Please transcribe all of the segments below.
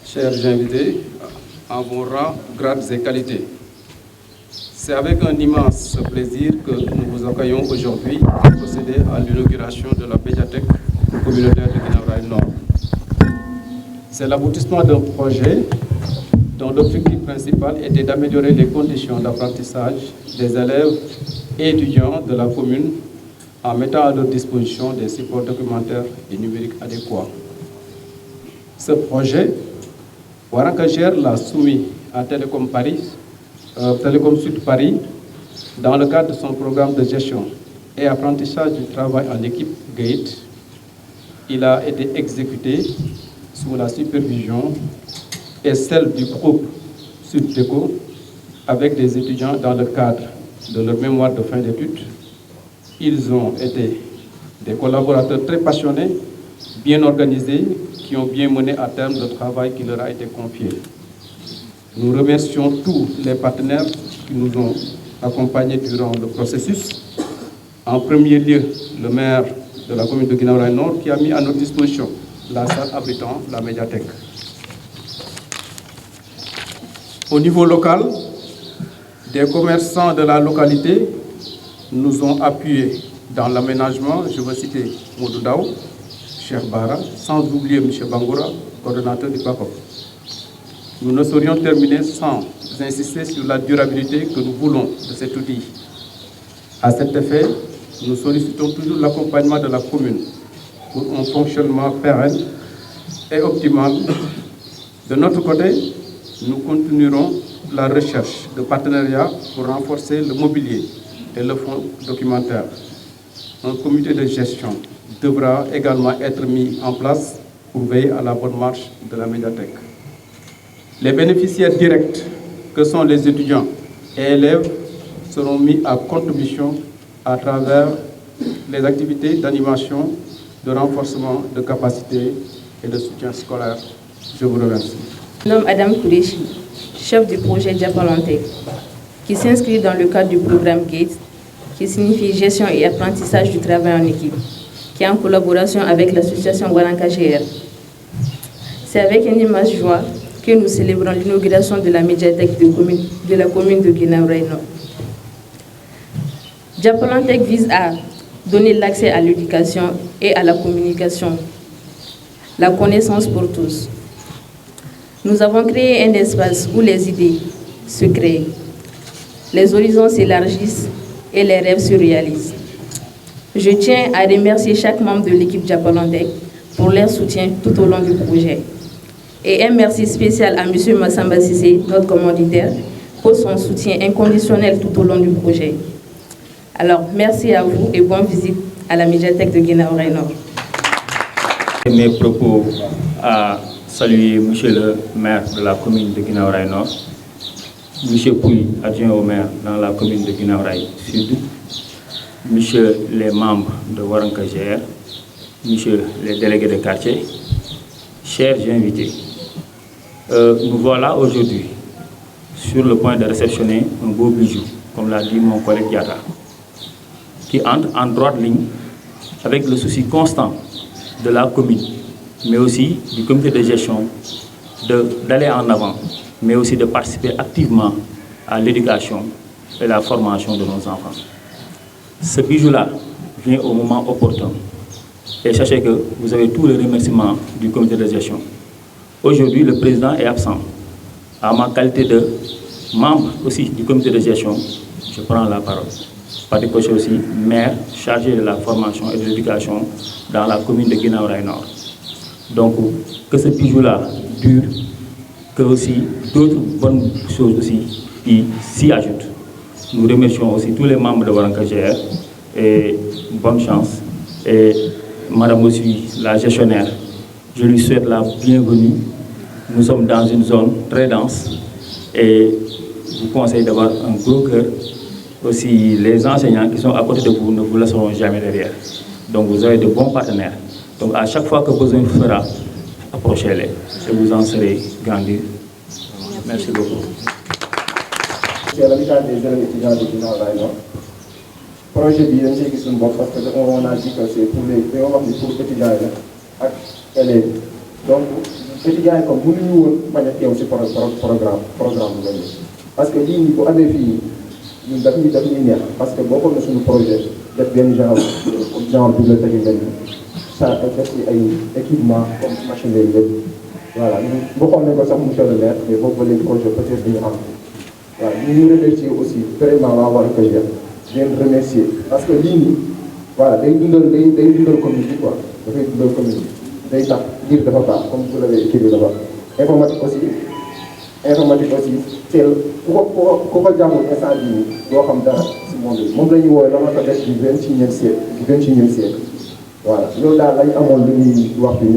Chers invités, en vos rangs, grades et qualités, c'est avec un immense plaisir que nous vous accueillons aujourd'hui pour procéder à l'inauguration de la médiathèque communautaire de Guinaw-Rail Nord. C'est l'aboutissement d'un projet dont l'objectif principal était d'améliorer les conditions d'apprentissage des élèves et étudiants de la commune en mettant à leur disposition des supports documentaires et numériques adéquats. Ce projet, Waranka Gère l'a soumis à Télécom Sud Paris dans le cadre de son programme de gestion et apprentissage du travail en équipe GATE. Il a été exécuté sous la supervision et celle du groupe Sud-Déco avec des étudiants dans le cadre de leur mémoire de fin d'études. Ils ont été des collaborateurs très passionnés, bien organisés, qui ont bien mené à terme le travail qui leur a été confié. Nous remercions tous les partenaires qui nous ont accompagnés durant le processus. En premier lieu, le maire de la commune de Guinaw-Rail Nord qui a mis à notre disposition la salle abritant la médiathèque. Au niveau local, des commerçants de la localité nous ont appuyés dans l'aménagement. Je veux citer Modou Daw, Cheikh Bara, sans oublier M. Bangoura, coordonnateur du PACOP. Nous ne saurions terminer sans insister sur la durabilité que nous voulons de cet outil. À cet effet, nous sollicitons toujours l'accompagnement de la commune pour un fonctionnement pérenne et optimal. De notre côté, nous continuerons la recherche de partenariats pour renforcer le mobilier et le fonds documentaire. Un comité de gestion devra également être mis en place pour veiller à la bonne marche de la médiathèque. Les bénéficiaires directs, que sont les étudiants et élèves, seront mis à contribution à travers les activités d'animation, de renforcement de capacités et de soutien scolaire. Je vous remercie. Je me nomme Adam Kourechi, chef du projet Diapolantec, qui s'inscrit dans le cadre du programme GATE, qui signifie Gestion et apprentissage du travail en équipe, qui est en collaboration avec l'association Waranka Gère. C'est avec une immense joie que nous célébrons l'inauguration de la médiathèque de la commune de Guinaw-Rail Nord. Diapolantec vise à donner l'accès à l'éducation et à la communication, la connaissance pour tous. Nous avons créé un espace où les idées se créent, les horizons s'élargissent et les rêves se réalisent. Je tiens à remercier chaque membre de l'équipe Diapolantec pour leur soutien tout au long du projet. Et un merci spécial à M. Massamba Sissé, notre commanditaire, pour son soutien inconditionnel tout au long du projet. Alors, merci à vous et bonne visite à la médiathèque de Guinaw-Rail Nord. Mes propos à saluer M. le maire de la commune de Guinaw-Rail Nord, M. Pouy, adjoint au maire dans la commune de Guinaw-Rail Sud, M. les membres de Waranka Gère, M. les délégués de quartier, chers invités. Nous voilà aujourd'hui sur le point de réceptionner un beau bijou, comme l'a dit mon collègue Diata, qui entre en droite ligne avec le souci constant de la commune, mais aussi du comité de gestion, d'aller en avant, mais aussi de participer activement à l'éducation et la formation de nos enfants. Ce bijou-là vient au moment opportun. Et sachez que vous avez tous les remerciements du comité de gestion. Aujourd'hui, le président est absent. À ma qualité de membre aussi du comité de gestion, je prends la parole. Patrick Coché aussi, maire chargé de la formation et de l'éducation dans la commune de Guinaw-Rail Nord. Donc, que ce bijou-là dure, que aussi d'autres bonnes choses aussi qui s'y ajoutent. Nous remercions aussi tous les membres de Waranka Gère et bonne chance. Et Madame aussi, la gestionnaire, je lui souhaite la bienvenue. Nous sommes dans une zone très dense et je vous conseille d'avoir un gros cœur. Aussi, les enseignants qui sont à côté de vous ne vous laisseront jamais derrière. Donc, vous avez de bons partenaires. Donc, à chaque fois que besoin vous fera, approchez-les et vous en serez grandis. Merci beaucoup. c'est l'amicale des élèves étudiants de Guinaw Rail Nord. Projet bi dañ see gis suñu bopp parce que on a dit que c'est pour les dañoo wax ni pour étudiants yi la ak élèves yi donc étudiants yi comme mënuñu woon bañ a teew si programme bu mel nii parce que lii nii bu amee fii ñun daf ñuy neex parce que bokkoon na suñu projet def benn genre bibliothèque yu mel nii ça def ci ay équipement comme machine yooyu lépp voilà ñu waxoon nañ ko sax monsieur le maire mais boobu ba léegi projet peut-être duñu am waaw ñu remercier aussi vraiment waa Warankaja di leen remercier parce que lii nii voilà day dundal commune bi quoi dafay dundal commune bi day tax ngir dafa baax comme vous l'avez écrit là-bas informatique aussi teel ku ko jàngul instant bii nii doo xam dara si monde bi moom la ñuy woowee l'analyse du 21e siècle voilà loolu daal lañ amoon lu ñuy wax fii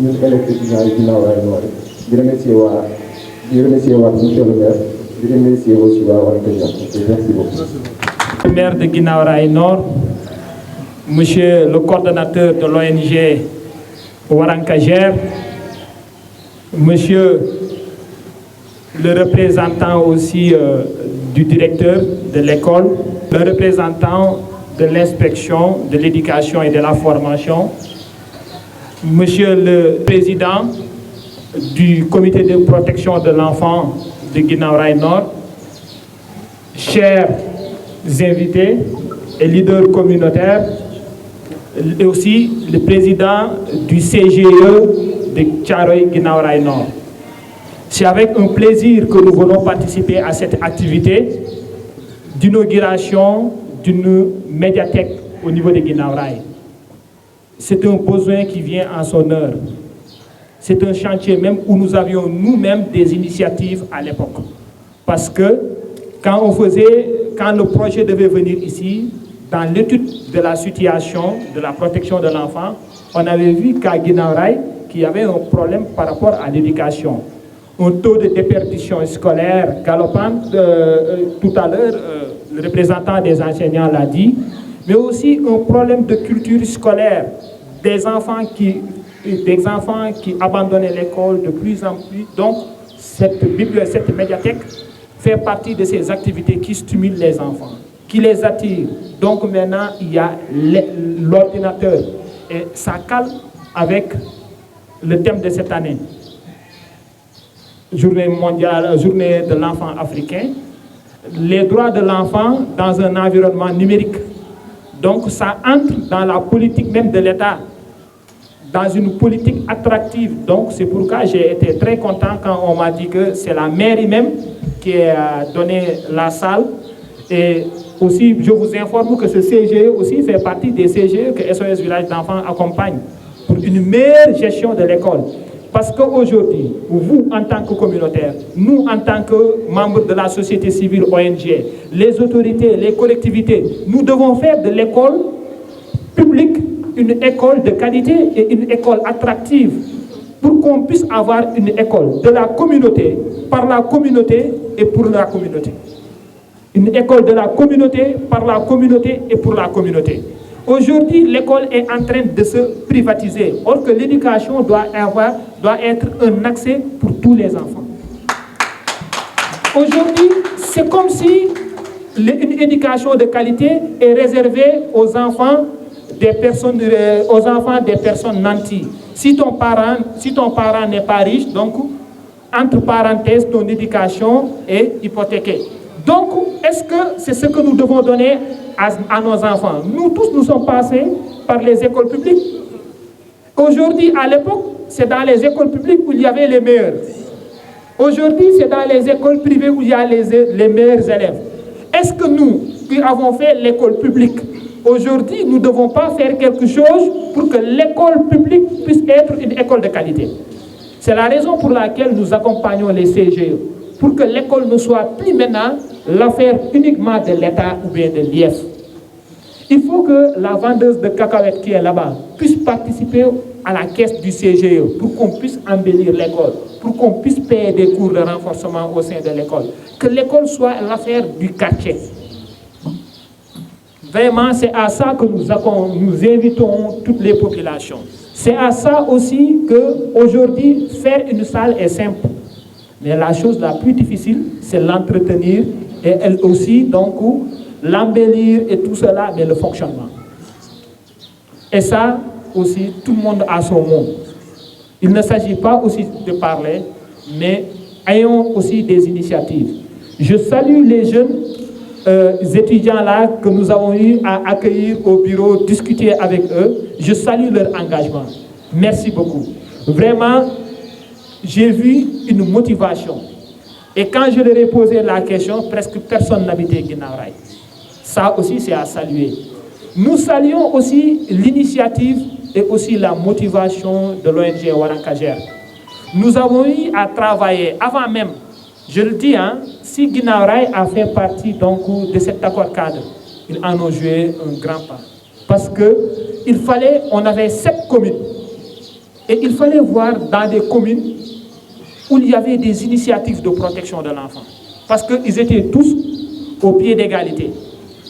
ñun élèves étudiants yi Guinaw Rail Nord di remercier waa monsieur le maire di remercier aussi waa Warankaja merci beaucoup. Le maire de Guinaw Rail Nord, monsieur le coordonnateur de l'ONG Warankaja, monsieur le représentant aussi du directeur de l'école, le représentant de l'inspection de l'éducation et de la formation, monsieur le président du comité de protection de l'enfant de Guinaw Rail Nord, chers invités et leaders communautaires, et aussi le président du CGE de Thiaroye Guinaw Rail Nord. C'est avec un plaisir que nous venons participer à cette activité d'inauguration d'une médiathèque au niveau de Guinaw Rail. C'est un besoin qui vient en son heure. C'est un chantier même où nous avions nous-mêmes des initiatives à l'époque. Parce que quand le projet devait venir ici, dans l'étude de la situation de la protection de l'enfant, on avait vu qu'à Guinaw Rail, qu'il y avait un problème par rapport à l'éducation. Un taux de déperdition scolaire galopant, tout à l'heure, le représentant des enseignants l'a dit, mais aussi un problème de culture scolaire, des enfants qui abandonnaient l'école de plus en plus. Donc, cette médiathèque fait partie de ces activités qui stimulent les enfants, qui les attirent. Donc maintenant, il y a l'ordinateur. Et ça cale avec le thème de cette année. Journée de l'enfant africain. Les droits de l'enfant dans un environnement numérique. Donc ça entre dans la politique même de l'État, dans une politique attractive. Donc c'est pourquoi j'ai été très content quand on m'a dit que c'est la mairie même qui a donné la salle. Et aussi, je vous informe que ce CGE aussi fait partie des CGE que SOS Village d'Enfants accompagne pour une meilleure gestion de l'école. Parce qu'aujourd'hui, vous en tant que communautaire, nous en tant que membres de la société civile ONG, les autorités, les collectivités, nous devons faire de l'école publique une école de qualité et une école attractive pour qu'on puisse avoir une école de la communauté, par la communauté et pour la communauté. Une école de la communauté, par la communauté et pour la communauté. Aujourd'hui, l'école est en train de se privatiser, or que l'éducation doit être un accès pour tous les enfants. Aujourd'hui, c'est comme si une éducation de qualité est réservée aux enfants des personnes nanties. Si ton parent n'est pas riche, donc, entre parenthèses, ton éducation est hypothéquée. Donc, est-ce que c'est ce que nous devons donner à nos enfants? Nous tous, nous sommes passés par les écoles publiques. Aujourd'hui, à l'époque, c'est dans les écoles publiques où il y avait les meilleurs. Aujourd'hui, c'est dans les écoles privées où il y a les meilleurs élèves. Est-ce que nous, qui avons fait l'école publique, aujourd'hui, nous ne devons pas faire quelque chose pour que l'école publique puisse être une école de qualité? C'est la raison pour laquelle nous accompagnons les CGE, pour que l'école ne soit plus maintenant l'affaire uniquement de l'État ou bien de l'IF. Il faut que la vendeuse de cacahuètes qui est là-bas puisse participer à la caisse du CGE pour qu'on puisse embellir l'école, pour qu'on puisse payer des cours de renforcement au sein de l'école. Que l'école soit l'affaire du quartier. Vraiment, c'est à ça que nous invitons toutes les populations. C'est à ça aussi qu'aujourd'hui, faire une salle est simple. Mais la chose la plus difficile, c'est l'entretenir et elle aussi, donc, l'embellir et tout cela, mais le fonctionnement. Et ça, aussi, tout le monde a son mot. Il ne s'agit pas aussi de parler, mais ayons aussi des initiatives. Je salue les jeunes étudiants-là que nous avons eu à accueillir au bureau, discuter avec eux. Je salue leur engagement. Merci beaucoup. Vraiment, j'ai vu une motivation. Et quand je leur ai posé la question, presque personne n'habitait Guinaw Rail. Ça aussi, c'est à saluer. Nous saluons aussi l'initiative et aussi la motivation de l'ONG Warankajer. Nous avons eu à travailler avant même, je le dis, si Guinaw Rail a fait partie donc, de cet accord cadre, ils en ont joué un grand pas. Parce qu'il fallait, on avait 7 communes. Et il fallait voir dans des communes où il y avait des initiatives de protection de l'enfant. Parce qu'ils étaient tous au pied d'égalité.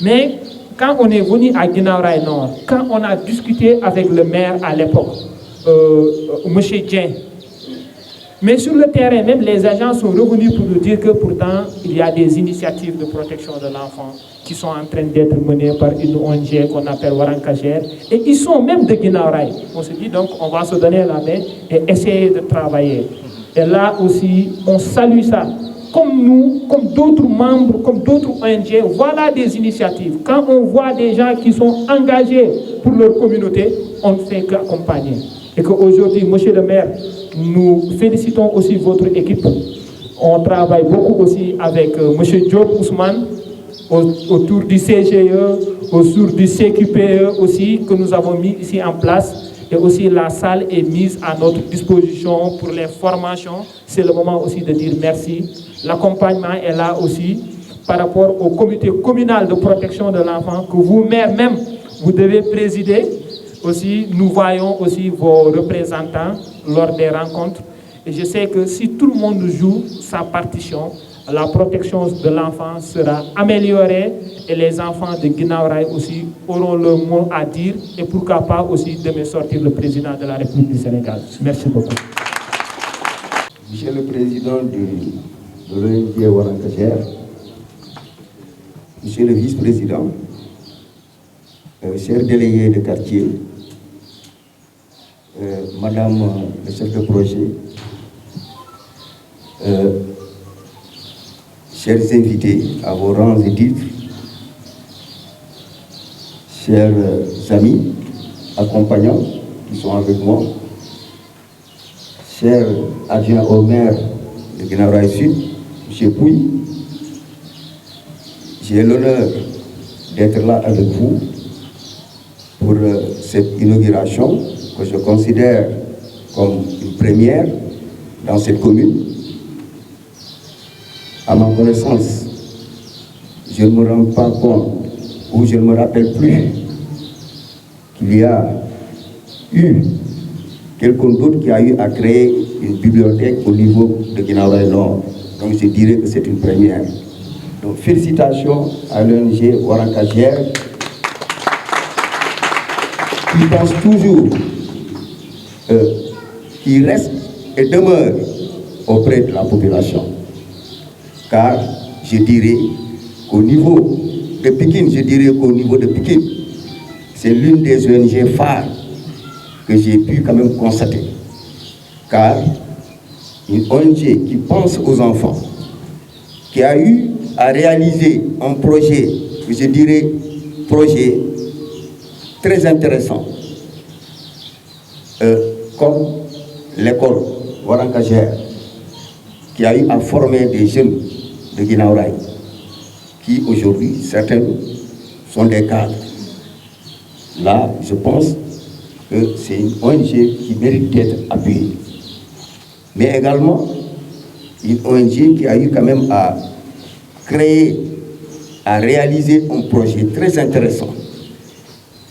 Mais quand on est venu à Guinaw Rail Nord, quand on a discuté avec le maire à l'époque, M. Dien, mais sur le terrain, même les agents sont revenus pour nous dire que pourtant, il y a des initiatives de protection de l'enfant qui sont en train d'être menées par une ONG qu'on appelle Warankajer. Et ils sont même de Guinaw Rail. On se dit donc, on va se donner la main et essayer de travailler. Et là aussi, on salue ça. Comme nous, comme d'autres membres, comme d'autres ONG, voilà des initiatives. Quand on voit des gens qui sont engagés pour leur communauté, on ne fait qu'accompagner. Et qu'aujourd'hui, monsieur le maire, nous félicitons aussi votre équipe. On travaille beaucoup aussi avec monsieur Diop Ousmane, autour du CGE, autour du CQPE aussi, que nous avons mis ici en place. Et aussi la salle est mise à notre disposition pour les formations. C'est le moment aussi de dire merci. L'accompagnement est là aussi par rapport au comité communal de protection de l'enfant que vous, maire même, vous devez présider. Aussi, nous voyons aussi vos représentants lors des rencontres. Et je sais que si tout le monde joue sa partition, la protection de l'enfant sera améliorée et les enfants de Guinaw Rail aussi auront le mot à dire et pourquoi pas aussi demain sortir le président de la République du Sénégal. Merci beaucoup. Monsieur le président de l'ONG Warankajer, monsieur le vice-président, chers délégués de quartier, madame le chef de projet, chers invités à vos rangs et titres, chers amis, accompagnants qui sont avec moi, chers adjoints au maire de Guinaw Rail Sud, M. Pouy, j'ai l'honneur d'être là avec vous pour cette inauguration que je considère comme une première dans cette commune. À ma connaissance, je ne me rends pas compte ou je ne me rappelle plus qu'il y a eu quelqu'un d'autre qui a eu à créer une bibliothèque au niveau de Guinaw Rail Nord. Donc je dirais que c'est une première. Donc félicitations à l'ONG Warankajer qui pense toujours, qui reste et demeure auprès de la population. Car je dirais qu'au niveau de Pikine, c'est l'une des ONG phares que j'ai pu quand même constater. Car une ONG qui pense aux enfants, qui a eu à réaliser un projet, je dirais, projet très intéressant, comme l'école Warankajer, qui a eu à former des jeunes de Guinaw Rail, qui aujourd'hui, certains sont des cadres. Là, je pense que c'est une ONG qui mérite d'être appuyée. Mais également, une ONG qui a eu quand même à créer, à réaliser un projet très intéressant.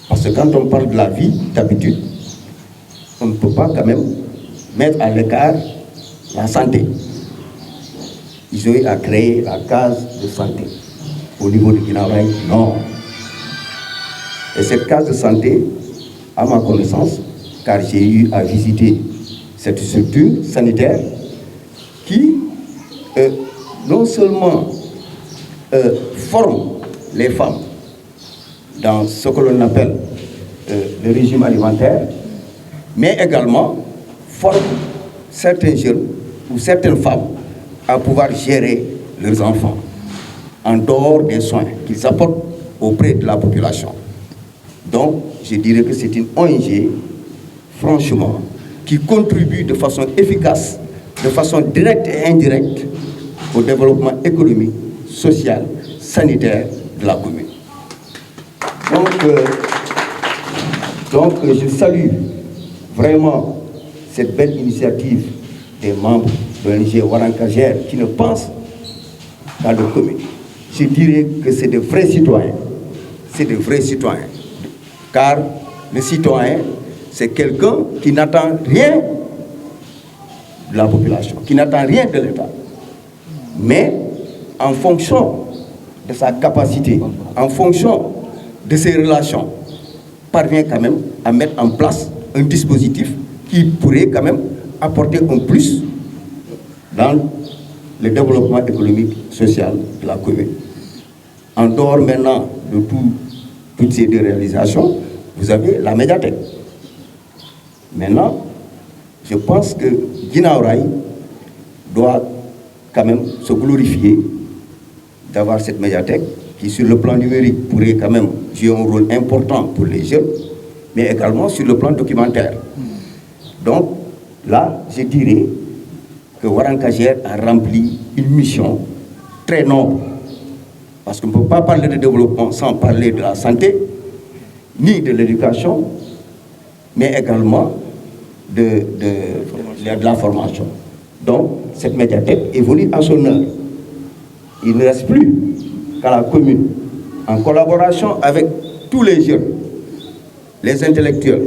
Parce que quand on parle de la vie, d'habitude, on ne peut pas quand même mettre à l'écart la santé. Ils ont eu à créer la case de santé au niveau de Guinaw Rail Nord. Et cette case de santé, à ma connaissance, car j'ai eu à visiter cette structure sanitaire qui non seulement forme les femmes dans ce que l'on appelle le régime alimentaire, mais également forme certains jeunes ou certaines femmes à pouvoir gérer leurs enfants en dehors des soins qu'ils apportent auprès de la population. Donc, je dirais que c'est une ONG, franchement, qui contribue de façon efficace, de façon directe et indirecte au développement économique, social, sanitaire de la commune. Donc, je salue vraiment cette belle initiative des membres de l'ONG Warankajer qui ne pensent qu'à leur commune. Je dirais que c'est de vrais citoyens. C'est de vrais citoyens. Car le citoyen, c'est quelqu'un qui n'attend rien de la population, qui n'attend rien de l'État. Mais en fonction de sa capacité, en fonction de ses relations, parvient quand même à mettre en place un dispositif qui pourrait quand même apporter un plus dans le développement économique, social de la commune. En dehors maintenant de toutes ces deux réalisations, vous avez la médiathèque. Maintenant, je pense que Guinaw Rail doit quand même se glorifier d'avoir cette médiathèque qui, sur le plan numérique, pourrait quand même jouer un rôle important pour les jeunes, mais également sur le plan documentaire. Donc, là, je dirais que Warankajer a rempli une mission très noble. Parce qu'on ne peut pas parler de développement sans parler de la santé, ni de l'éducation, mais également de la formation. Donc, cette médiathèque évolue à son heure. Il ne reste plus qu'à la commune, en collaboration avec tous les jeunes, les intellectuels,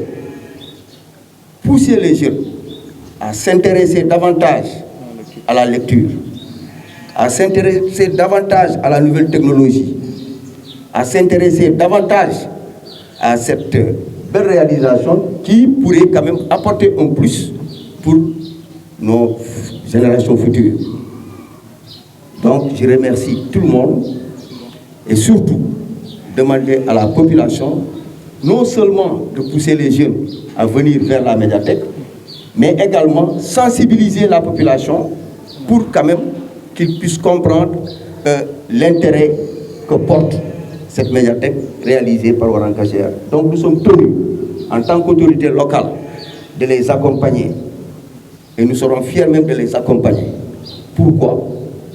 pousser les jeunes à s'intéresser davantage à la lecture, à s'intéresser davantage à la nouvelle technologie, à s'intéresser davantage à cette belle réalisation qui pourrait quand même apporter un plus pour nos générations futures. Donc, je remercie tout le monde et surtout demander à la population non seulement de pousser les jeunes à venir vers la médiathèque, mais également sensibiliser la population pour quand même qu'ils puissent comprendre l'intérêt que porte cette médiathèque réalisée par Warankajer. Donc nous sommes tenus, en tant qu'autorité locale, de les accompagner. Et nous serons fiers même de les accompagner. Pourquoi?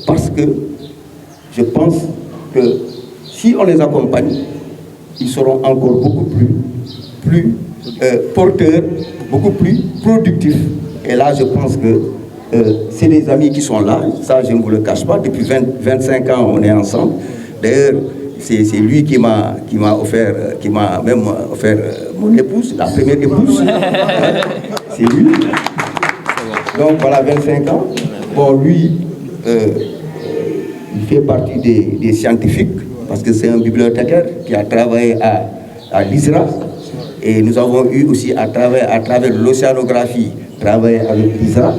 Parce que je pense que si on les accompagne, ils seront encore beaucoup plus porteurs, beaucoup plus productifs. Et là, je pense que c'est des amis qui sont là, ça je ne vous le cache pas, depuis 25 ans on est ensemble. D'ailleurs, c'est lui qui m'a même offert mon épouse, la première épouse. C'est lui. Donc voilà, 25 ans. Bon, lui, il fait partie des scientifiques, parce que c'est un bibliothécaire qui a travaillé à l'ISRA. Et nous avons eu aussi à travers l'océanographie, travailler avec l'ISRA.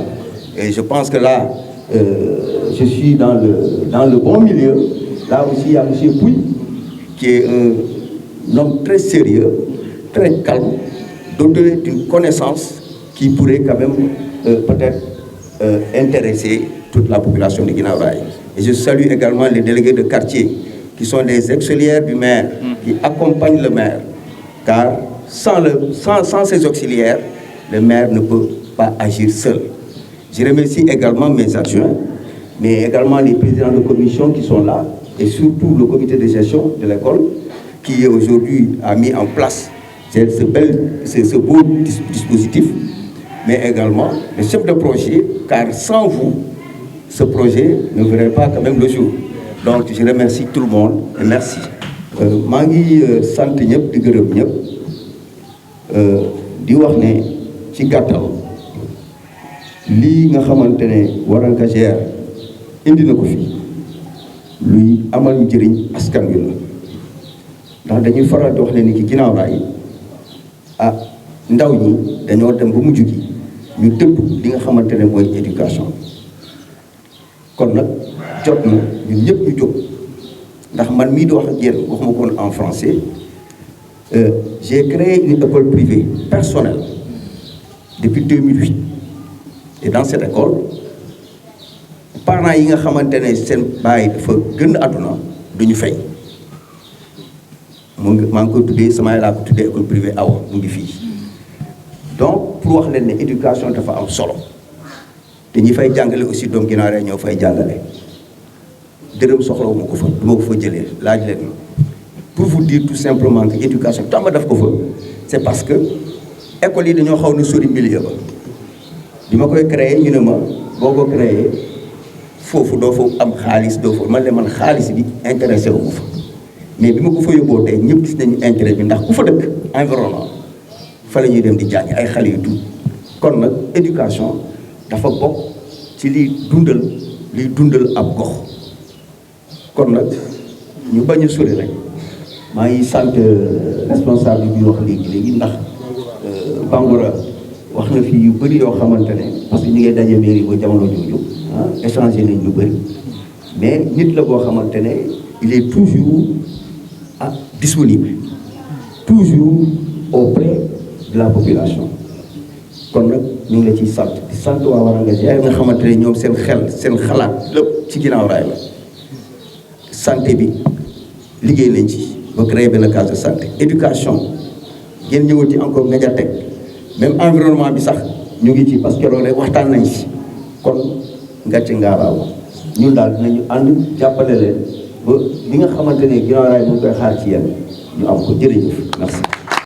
Et je pense que là, je suis dans le bon milieu. Là aussi, il y a M. Pouy, qui est un homme très sérieux, très calme, doté d'une connaissance qui pourrait quand même peut-être intéresser toute la population de Guinaw Rail. Et je salue également les délégués de quartier, qui sont des auxiliaires du maire, qui accompagnent le maire. Car sans ces auxiliaires, le maire ne peut pas agir seul. Je remercie également mes adjoints, mais également les présidents de commission qui sont là, et surtout le comité de gestion de l'école, qui aujourd'hui a mis en place ce beau dispositif, mais également le chef de projet, car sans vous, ce projet ne verrait pas quand même le jour. Donc je remercie tout le monde, et merci. Mangi sant ñep di gërëm ñep di wax ne ci gàttal lii nga xamante ne Warankajer indi na ko fi luy amal njëriñ askan wi la ndax dañuy faral di wax ne ni ki Guinaw Rail ndaw ñi dañoo dem ba mujj gi ñu dëpp li nga xamante ne mooy éducation kon nag jot na ñun ñëpp ñu jóg ndax man mii di wax ak yéen waxuma ko en français j'ai créé une école privée personnelle depuis 2008 et dans cette école parents yi nga xamante ne seen baay dafa gën àdduna duñu fay maa ngi koy tuddee sama yaay laa ko tuddee école privée awa mu ngi fii donc pour wax leen ne éducation dafa am solo te ñi fay jàngale aussi doom Guinaw Rail ñoo fay jàngale dërëm soxlawu ma ko fa du ma ko fa jëlee laaj leen pour vous dire tout simplement que éducation tax ma def ko fa c'est parce que école yi dañoo xaw na sori milieu ba bi ma koy créer ñu ne ma boo ko créer foofu doo fa am xaalis doo fa man le man xaalis bi intéressé wu ma fa mais bi ma ko fa yóbboo tey ñëpp gis nañu intérêt bi ndax ku fa dëkk environnement fa la ñuy dem di jàngi ay xale yu tuut kon nag éducation dafa bokk ci liy dundal ab gox kon nag ñu bañ a sori rek maa ngi sant responsable bi wax léegi ndax Bangoura wax na fii yu bëri yoo xamante ne parce que ñu ngi daje mairie ba jamono jooju échanger nañ lu bëri mais nit la boo xamante ne il est toujours disponible toujours auprès de la population kon nag ñu ngi la ciy sant di sant waa Waranga Jaay nga xamante ne ñoom seen xel seen xalaat lépp ci Guinaw Rail la santé bi liggéey nañ ci ba créer benn case de santé éducation ngeen ñëwal ci encore médiathèque même environnement bi sax ñu ngi ci parce que loolu waxtaan nañ ci kon ngàcce ngaaraaw ñun daal dinañu ànd jàppale leen ba li nga xamante ne Guinaw Rail mu ngi koy xaar ci yéen ñu am ko jërëjëf merci